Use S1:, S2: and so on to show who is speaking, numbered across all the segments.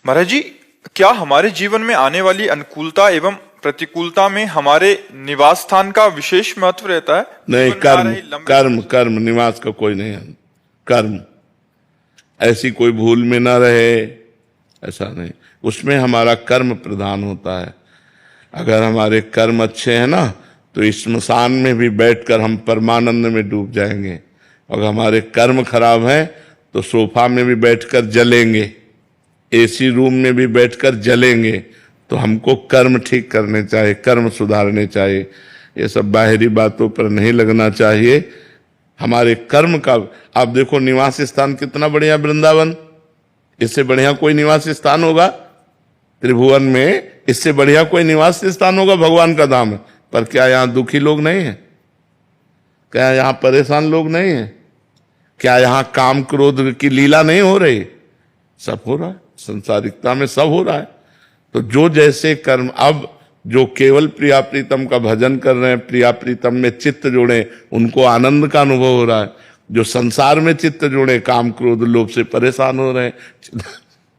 S1: महाराज जी, क्या हमारे जीवन में आने वाली अनुकूलता एवं प्रतिकूलता में हमारे निवास स्थान का विशेष महत्व रहता है?
S2: नहीं,
S1: जीवन में आ
S2: कर्म
S1: रही लंबे
S2: कर्म कर्म निवास का कोई नहीं है। कर्म ऐसी कोई भूल में ना रहे, ऐसा नहीं। उसमें हमारा कर्म प्रधान होता है। अगर हमारे कर्म अच्छे हैं ना, तो इस स्मशान में भी बैठकर हम परमानंद में डूब जाएंगे। अगर हमारे कर्म खराब हैं तो सोफा में भी बैठकर जलेंगे, एसी रूम में भी बैठकर जलेंगे। तो हमको कर्म ठीक करने चाहिए, कर्म सुधारने चाहिए। ये सब बाहरी बातों पर नहीं लगना चाहिए। हमारे कर्म का, आप देखो निवास स्थान कितना बढ़िया वृंदावन, इससे बढ़िया कोई निवास स्थान होगा त्रिभुवन में? इससे बढ़िया कोई निवास स्थान होगा? भगवान का धाम है। पर क्या यहाँ दुखी लोग नहीं है? क्या यहाँ परेशान लोग नहीं है? क्या यहाँ काम क्रोध की लीला नहीं हो रही? सब हो रहा है, संसारिकता में सब हो रहा है। तो जो जैसे कर्म, अब जो केवल प्रिया प्रीतम का भजन कर रहे हैं, प्रिया प्रीतम में चित्त जोड़े, उनको आनंद का अनुभव हो रहा है। जो संसार में चित्त जोड़े, काम क्रोध लोभ से परेशान हो रहे हैं,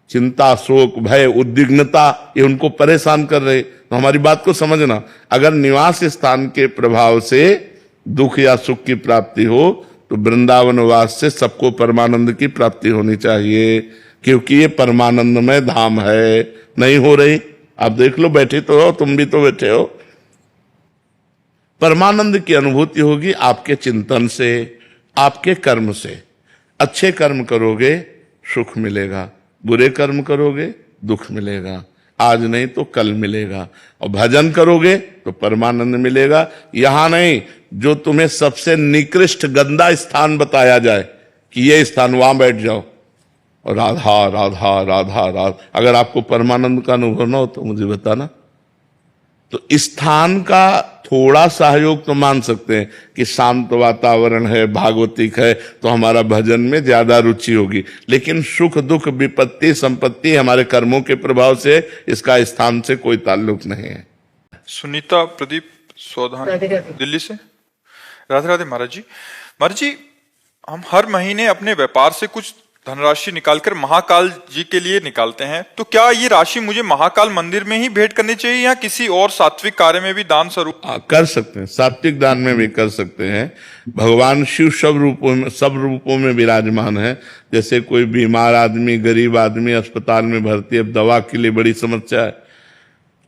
S2: चिंता शोक भय उद्विग्नता, ये उनको परेशान कर रहे। तो हमारी बात को समझना, अगर निवास स्थान के प्रभाव से दुख या सुख की प्राप्ति हो तो वृंदावन वास से सबको परमानंद की प्राप्ति होनी चाहिए, क्योंकि ये परमानंदमय धाम है। नहीं हो रही? आप देख लो, बैठे तो हो, तुम भी तो बैठे हो। परमानंद की अनुभूति होगी आपके चिंतन से, आपके कर्म से। अच्छे कर्म करोगे सुख मिलेगा, बुरे कर्म करोगे दुख मिलेगा। आज नहीं तो कल मिलेगा। और भजन करोगे तो परमानंद मिलेगा। यहां नहीं, जो तुम्हें सबसे निकृष्ट गंदा स्थान बताया जाए कि ये स्थान, वहां बैठ जाओ और राधा राधा राधा राधा। अगर आपको परमानंद का अनुभव ना हो तो मुझे बताना। तो स्थान का थोड़ा सहयोग तो मान सकते हैं कि शांत वातावरण है, भागवतिक है, तो हमारा भजन में ज्यादा रुचि होगी। लेकिन सुख दुख विपत्ति संपत्ति हमारे कर्मों के प्रभाव से, इसका स्थान से कोई ताल्लुक नहीं है।
S1: सुनीता प्रदीप सोधान दिल्ली से। राधे राधे महाराज जी। महाराज जी, हम हर महीने अपने व्यापार से कुछ धनराशि निकालकर महाकाल जी के लिए निकालते हैं, तो क्या ये राशि मुझे महाकाल मंदिर में ही भेंट करनी चाहिए या किसी और सात्विक कार्य में भी दान स्वरूप?
S2: कर सकते हैं, सात्विक दान में भी कर सकते हैं। भगवान शिव सब रूपों में विराजमान है। जैसे कोई बीमार आदमी, गरीब आदमी अस्पताल में भर्ती, अब दवा के लिए बड़ी समस्या है,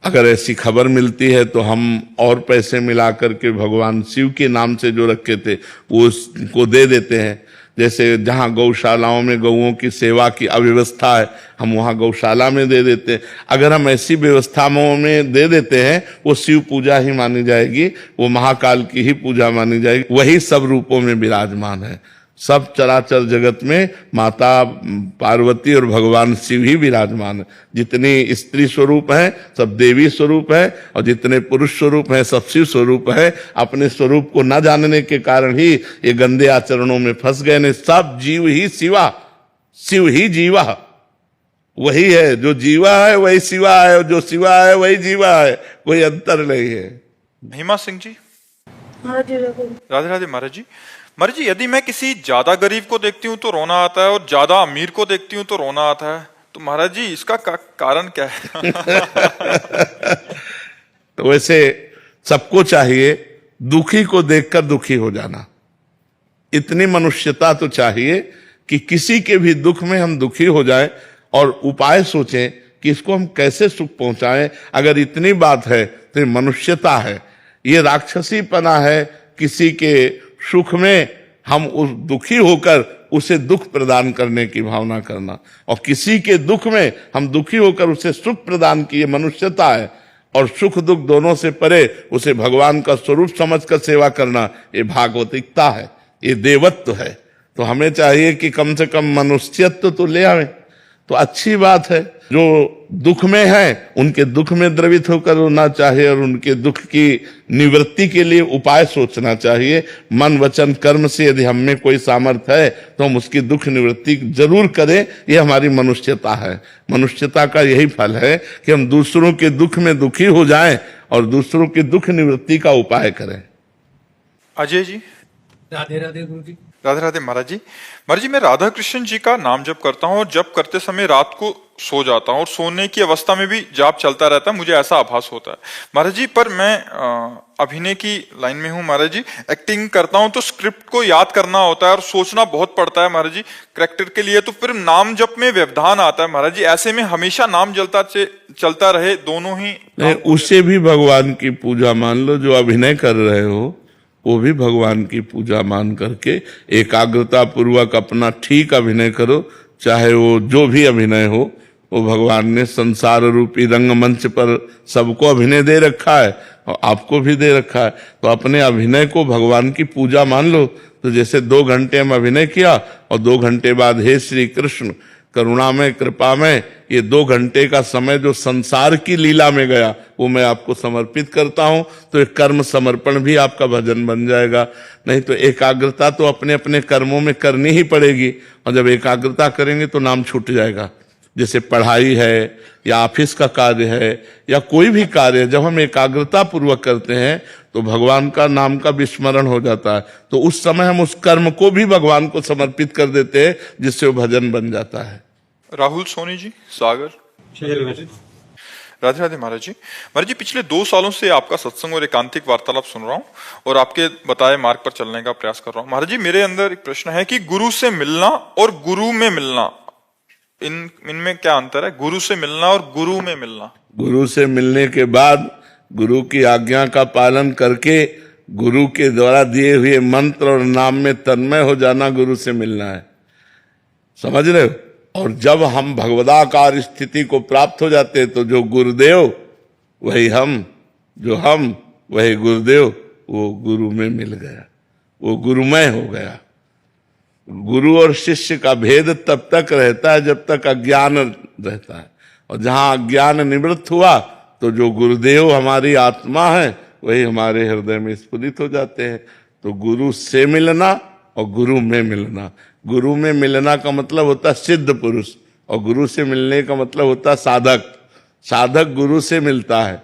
S2: अगर ऐसी खबर मिलती है तो हम और पैसे मिला करके भगवान शिव के नाम से जो रखे थे वो उसको दे देते हैं। जैसे जहाँ गौशालाओं में गौओं की सेवा की अव्यवस्था है, हम वहाँ गौशाला में दे देते हैं। अगर हम ऐसी व्यवस्थाओं में दे देते हैं, वो शिव पूजा ही मानी जाएगी, वो महाकाल की ही पूजा मानी जाएगी। वही सब रूपों में विराजमान है। सब चराचर जगत में माता पार्वती और भगवान शिव ही विराजमान है। जितनी स्त्री स्वरूप हैं सब देवी स्वरूप है, और जितने पुरुष स्वरूप हैं सब शिव स्वरूप है। अपने स्वरूप को न जानने के कारण ही ये गंदे आचरणों में फंस गए ने। सब जीव ही शिवा, शिव ही जीवा। वही है, जो जीवा है वही शिवा है, और जो शिवा है वही जीवा है, कोई अंतर नहीं है।
S1: महिमा सिंह जी। राधे राधे महाराज जी। महाराज जी, यदि मैं किसी ज्यादा गरीब को देखती हूँ तो रोना आता है और ज्यादा अमीर को देखती हूँ तो रोना आता है, तो महाराज जी इसका कारण क्या है?
S2: तो वैसे सबको चाहिए दुखी को देखकर दुखी हो जाना। इतनी मनुष्यता तो चाहिए कि किसी के भी दुख में हम दुखी हो जाएं और उपाय सोचें कि इसको हम कैसे सुख पहुंचाएं। अगर इतनी बात है तो ये मनुष्यता है, ये राक्षसीपना है। किसी के सुख में हम उस दुखी होकर उसे दुख प्रदान करने की भावना करना, और किसी के दुख में हम दुखी होकर उसे सुख प्रदान की, ये मनुष्यता है। और सुख दुख दोनों से परे उसे भगवान का स्वरूप समझकर सेवा करना, ये भागवतिकता है, ये देवत्व है। तो हमें चाहिए कि कम से कम मनुष्यत्व तो ले आवे, तो अच्छी बात है। जो दुख में है उनके दुख में द्रवित होकर रोना चाहिए, और उनके दुख की निवृत्ति के लिए उपाय सोचना चाहिए। मन वचन कर्म से यदि हम में कोई सामर्थ्य है तो हम उसकी दुख निवृत्ति जरूर करें। यह हमारी मनुष्यता है। मनुष्यता का यही फल है कि हम दूसरों के दुख में दुखी हो जाएं और दूसरों की दुख निवृत्ति का उपाय करें।
S1: अजय जी।
S3: राधे राधे गुरु जी।
S1: राधे राधे महाराज जी। महाराज जी, मैं राधा कृष्ण जी का नाम जप करता हूँ और जप करते समय रात को सो जाता हूँ और सोने की अवस्था में भी जाप चलता रहता है, मुझे ऐसा आभास होता है महाराज जी। पर मैं अभिनय की लाइन में हूँ महाराज जी, एक्टिंग करता हूँ तो स्क्रिप्ट को याद करना होता है और सोचना बहुत पड़ता है महाराज जी कैरेक्टर के लिए, तो फिर नाम जप में व्यवधान आता है महाराज जी। ऐसे में हमेशा नाम चलता रहे, दोनों ही
S2: नहीं, उससे भी भगवान की पूजा मान लो। जो अभिनय कर रहे हो वो भी भगवान की पूजा मान करके एकाग्रता पूर्वक अपना ठीक अभिनय करो, चाहे वो जो भी अभिनय हो। वो भगवान ने संसार रूपी रंगमंच पर सबको अभिनय दे रखा है और आपको भी दे रखा है, तो अपने अभिनय को भगवान की पूजा मान लो। तो जैसे 2 घंटे हम अभिनय किया और 2 घंटे बाद हे श्री कृष्ण करुणामय कृपामय, ये 2 घंटे का समय जो संसार की लीला में गया वो मैं आपको समर्पित करता हूं, तो एक कर्म समर्पण भी आपका भजन बन जाएगा। नहीं तो एकाग्रता तो अपने अपने कर्मों में करनी ही पड़ेगी, और जब एकाग्रता करेंगे तो नाम छूट जाएगा। जैसे पढ़ाई है या ऑफिस का कार्य है या कोई भी कार्य है, जब हम एकाग्रता पूर्वक करते हैं तो भगवान का नाम का विस्मरण हो जाता है, तो उस समय हम उस कर्म को भी भगवान को समर्पित कर देते हैं, जिससे वो भजन बन जाता है।
S1: राहुल सोनी जी, सागर। राधे राधे महाराज जी। महाराज जी, पिछले 2 सालों से आपका सत्संग और एकांतिक वार्तालाप सुन रहा हूँ और आपके बताए मार्ग पर चलने का प्रयास कर रहा हूँ। महाराज जी, मेरे अंदर एक प्रश्न है कि गुरु से मिलना और गुरु में मिलना, इनमें क्या अंतर है? गुरु से मिलना और गुरु में मिलना।
S2: गुरु से मिलने के बाद गुरु की आज्ञा का पालन करके गुरु के द्वारा दिए हुए मंत्र और नाम में तन्मय हो जाना गुरु से मिलना है, समझ रहे हो? और जब हम भगवदाकार स्थिति को प्राप्त हो जाते हैं तो जो गुरुदेव वही हम, जो हम वही गुरुदेव, वो गुरु में मिल गया, वो गुरुमय हो गया। गुरु और शिष्य का भेद तब तक रहता है जब तक अज्ञान रहता है, और जहां अज्ञान निवृत्त हुआ तो जो गुरुदेव हमारी आत्मा है वही हमारे हृदय में स्फुरित हो जाते हैं। तो गुरु से मिलना और गुरु में मिलना, गुरु में मिलना का मतलब होता है सिद्ध पुरुष, और गुरु से मिलने का मतलब होता है साधक। साधक गुरु से मिलता है,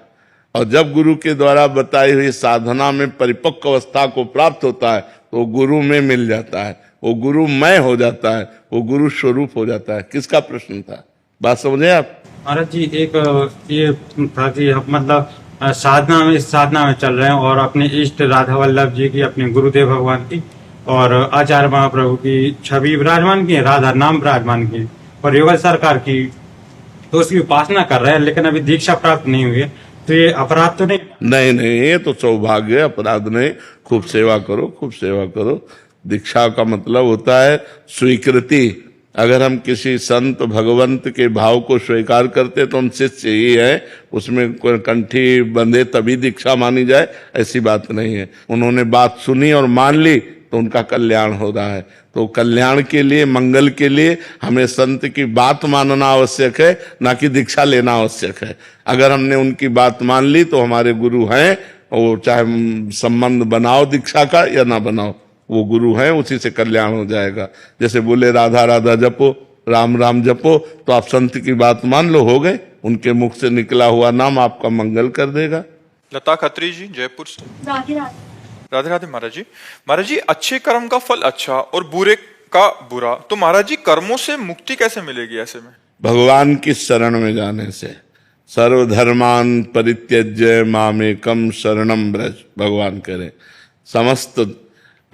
S2: और जब गुरु के द्वारा बताई हुई साधना में परिपक्व अवस्था को प्राप्त होता है तो गुरु में मिल जाता है, वो गुरुमय हो जाता है, वो गुरु स्वरूप हो जाता है। किसका प्रश्न था, बात समझे आप?
S3: महाराज जी, एक ये था कि हम मतलब साधना में चल रहे हैं और अपने इष्ट राधा वल्लभ जी की, अपने गुरुदेव भगवान की और आचार्य महाप्रभु की छवि विराजमान की है, राधा नाम विराजमान की और युगल सरकार की, तो उसकी उपासना कर रहे हैं, लेकिन अभी दीक्षा प्राप्त नहीं हुई है, तो ये अपराध तो नहीं?
S2: नहीं नहीं, ये तो सौभाग्य है, अपराध नहीं। खूब सेवा करो, खूब सेवा करो। दीक्षा का मतलब होता है स्वीकृति। अगर हम किसी संत भगवंत के भाव को स्वीकार करते तो हम शिष्य ही है, उसमें कोई कंठी बंधे तभी दीक्षा मानी जाए, ऐसी बात नहीं है। उन्होंने बात सुनी और मान ली तो उनका कल्याण हो रहा है। तो कल्याण के लिए, मंगल के लिए हमें संत की बात मानना आवश्यक है, ना कि दीक्षा लेना आवश्यक है। अगर हमने उनकी बात मान ली तो हमारे गुरु हैं, और चाहे संबंध बनाओ दीक्षा का या ना बनाओ, वो गुरु हैं, उसी से कल्याण हो जाएगा। जैसे बोले राधा राधा जपो, राम राम जपो, तो आप संत की बात मान लो, हो गए, उनके मुख से निकला हुआ नाम आपका मंगल कर देगा।
S1: लता खत्री जी, जयपुर से।
S4: राधे राधे।
S1: राधे राधे महाराज जी। महाराज जी, अच्छे कर्म का फल अच्छा और बुरे का बुरा, तो महाराज जी कर्मों से मुक्ति कैसे मिलेगी ऐसे में?
S2: भगवान की शरण में जाने से। सर्वधर्मान परित्यज्य मामेकम शरणम ब्रज, भगवान करे। समस्त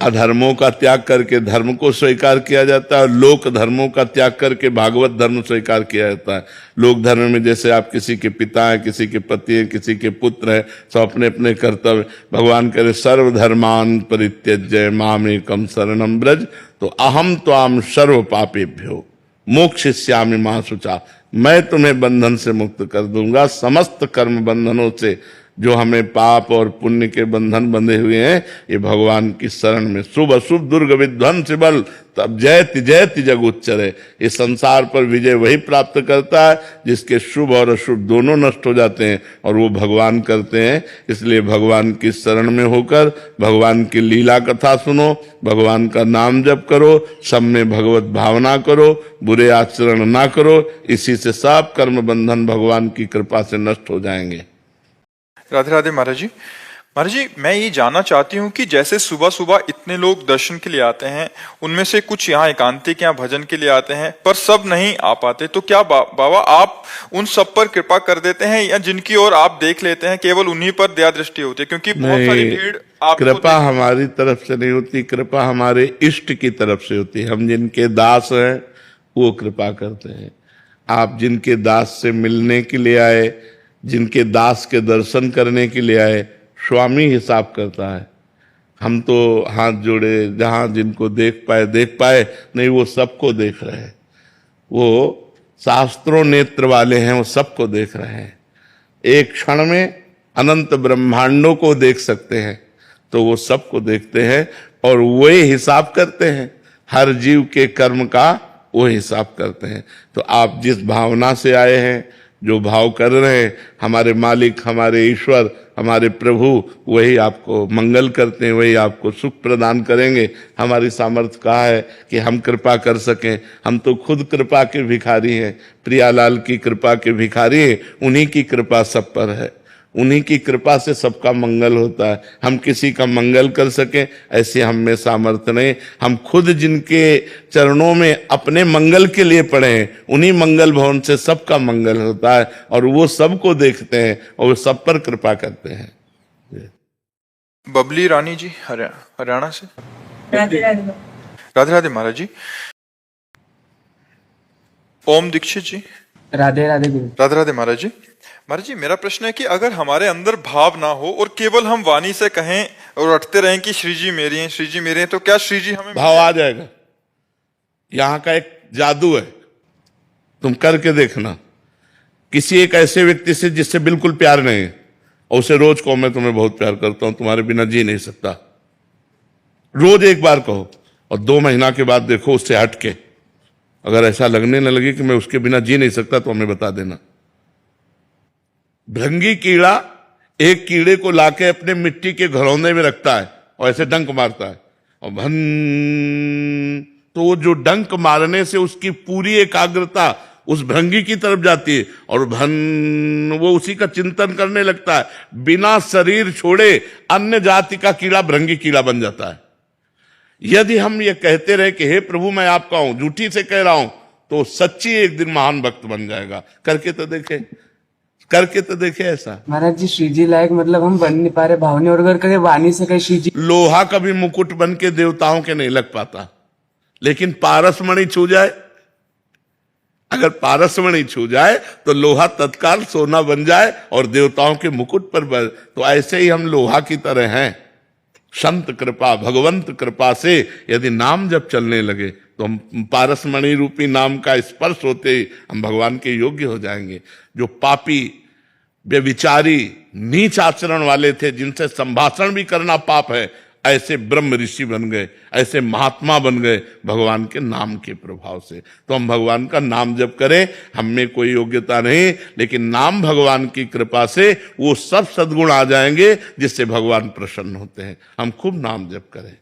S2: अधर्मों का त्याग करके धर्म को स्वीकार किया जाता है, और लोक धर्मों का त्याग करके भागवत धर्म स्वीकार किया जाता है। लोक धर्म में जैसे आप किसी के पिता हैं, किसी के पति हैं, किसी के पुत्र हैं, सब अपने अपने कर्तव्य। भगवान करे सर्वधर्मान परित्यज्य मामेकम शरणम ब्रज, तो अहम त्वाम सर्व पापेभ्यो मोक्षयिष्यामि मा शुचा, मैं तुम्हें बंधन से मुक्त कर दूंगा, समस्त कर्म बंधनों से। जो हमें पाप और पुण्य के बंधन बंधे हुए हैं, ये भगवान की शरण में। शुभ अशुभ दुर्ग विध्वंस बल, तब जयति जयति जग उच्चरे। इस संसार पर विजय वही प्राप्त करता है जिसके शुभ और अशुभ दोनों नष्ट हो जाते हैं, और वो भगवान करते हैं। इसलिए भगवान की शरण में होकर भगवान की लीला कथा सुनो, भगवान का नाम जप करो, सब में भगवत भावना करो, बुरे आचरण ना करो। इसी से सब कर्म बंधन भगवान की कृपा से नष्ट हो जाएंगे।
S1: राधे राधे महाराज जी। महाराज जी, मैं ये जानना चाहती हूँ कि जैसे सुबह सुबह इतने लोग दर्शन के लिए आते हैं, उनमें से कुछ यहाँ एकांतिक यहाँ भजन के लिए आते हैं, पर सब नहीं आ पाते, तो क्या बाबा आप उन सब पर कृपा कर देते हैं, या जिनकी ओर आप देख लेते हैं केवल उन्हीं पर दया दृष्टि होती है? क्योंकि बहुत सारी भीड़ आपको
S2: कृपा हमारी तरफ से नहीं होती, कृपा हमारे इष्ट की तरफ से होती है। हम जिनके दास हैं वो कृपा करते हैं। आप जिनके दास से मिलने के लिए आए, जिनके दास के दर्शन करने के लिए आए, स्वामी हिसाब करता है। हम तो हाथ जोड़े, जहां जिनको देख पाए, नहीं वो सबको देख रहे हैं। वो शास्त्रों नेत्र वाले हैं, वो सबको देख रहे हैं। एक क्षण में अनंत ब्रह्मांडों को देख सकते हैं, तो वो सबको देखते हैं और वही हिसाब करते हैं। हर जीव के कर्म का वो हिसाब करते हैं। तो आप जिस भावना से आए हैं, जो भाव कर रहे हैं, हमारे मालिक, हमारे ईश्वर, हमारे प्रभु वही आपको मंगल करते हैं, वही आपको सुख प्रदान करेंगे। हमारी सामर्थ्य कहाँ है कि हम कृपा कर सकें? हम तो खुद कृपा के भिखारी हैं, प्रियालाल की कृपा के भिखारी हैं। उन्हीं की कृपा सब पर है, उन्हीं की कृपा से सबका मंगल होता है। हम किसी का मंगल कर सकें ऐसे हम में सामर्थ्य नहीं। हम खुद जिनके चरणों में अपने मंगल के लिए पड़े हैं, उन्हीं मंगल भवन से सबका मंगल होता है, और वो सबको देखते हैं और वो सब पर कृपा करते हैं।
S1: बबली रानी जी हरियाणा से।
S4: राधे राधे।
S1: राधे राधे महाराज जी। ओम दीक्षित जी।
S5: राधे राधे गुरु।
S1: राधे राधे महाराज जी। महाराज जी, मेरा प्रश्न है कि अगर हमारे अंदर भाव ना हो और केवल हम वाणी से कहें और रटते रहें कि श्री जी मेरी हैं, श्री जी मेरे हैं, तो क्या श्री जी हमें
S2: भाव आ जाएगा? यहां का एक जादू है, तुम करके देखना। किसी एक ऐसे व्यक्ति से जिससे बिल्कुल प्यार नहीं है, और उसे रोज कहो मैं तुम्हें बहुत प्यार करता हूं, तुम्हारे बिना जी नहीं सकता, रोज एक बार कहो, और 2 महीना के बाद देखो उससे हटके अगर ऐसा लगने न लगे कि मैं उसके बिना जी नहीं सकता, तो हमें बता देना। भृंगी कीड़ा एक कीड़े को लाके अपने मिट्टी के घरौंदे में रखता है और ऐसे डंक मारता है, और भन, तो वो जो डंक मारने से उसकी पूरी एकाग्रता उस भृंगी की तरफ जाती है, और भन, वो उसी का चिंतन करने लगता है। बिना शरीर छोड़े अन्य जाति का कीड़ा भृंगी कीड़ा बन जाता है। यदि हम ये कहते रहे कि हे प्रभु मैं आपका हूं, झूठी से कह रहा हूं, तो सच्ची एक दिन महान भक्त बन जाएगा। करके तो देखे ऐसा।
S5: महाराज जी, श्री जी लायक मतलब हम बन नहीं पा रहे भावने, और अगर कहे वाणी से कहे श्री जी।
S2: लोहा कभी मुकुट बन के देवताओं के नहीं लग पाता, लेकिन पारसमणि छू जाए, अगर पारसमणि छू जाए तो लोहा तत्काल सोना बन जाए और देवताओं के मुकुट पर तो ऐसे ही हम लोहा की तरह हैं। संत कृपा, भगवंत कृपा से यदि नाम जब चलने लगे, तो हम पारसमणि रूपी नाम का स्पर्श होते ही हम भगवान के योग्य हो जाएंगे। जो पापी, व्यभिचारी, नीच आचरण वाले थे, जिनसे संभाषण भी करना पाप है, ऐसे ब्रह्म ऋषि बन गए, ऐसे महात्मा बन गए भगवान के नाम के प्रभाव से। तो हम भगवान का नाम जप करें, हम में कोई योग्यता नहीं, लेकिन नाम भगवान की कृपा से वो सब सद्गुण आ जाएंगे जिससे भगवान प्रसन्न होते हैं। हम खूब नाम जप करें।